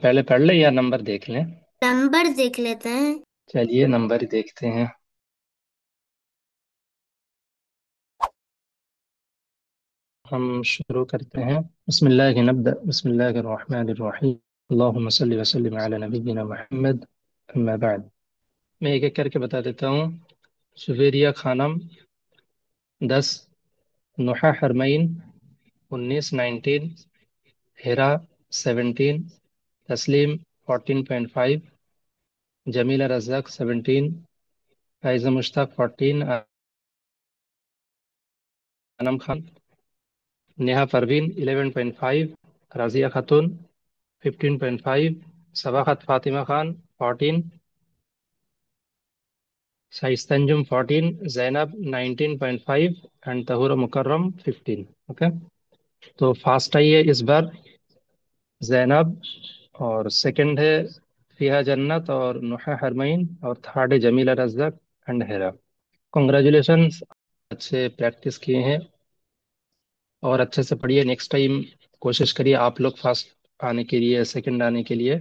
پہلے پڑھ لیں یا نمبر دیکھ لیں؟ نمبر دیکھ لیتے ہیں۔ چلیے نمبر ہی دیکھتے ہیں۔ ہم شروع کرتے ہیں۔ بسم اللہ نبدأ، بسم اللہ الرحمن الرحیم، اللہم صلی وسلم علی نبینا محمد، اما بعد۔ میں ایک ایک کر کے بتا دیتا ہوں۔ سویریا خانم 10، نوحہ حرمین 19 ہیرا 17، تسلیم 14.5، جمیلہ رزاق 17، فائزہ مشتاق 14، انم خان، نیہا پروین 11.5، رازیہ خاتون 15.5، صباحت فاطمہ خان 14، شائستہ انجم 14، زینب 19.5 اینڈ طہور مکرم 15۔ اوکے، تو فاسٹ آئی ہے اس بار زینب، اور سیکنڈ ہے فیہا جنت اور نوحہ حرمین، اور تھرڈ ہے جمیلہ رزاق اینڈ ہیرا۔ کنگریچولیشنس، اچھے پریکٹس کیے ہیں اور اچھے سے پڑھیے۔ نیکسٹ ٹائم کوشش کریے آپ لوگ فاسٹ آنے کے لیے، سیکنڈ آنے کے لیے۔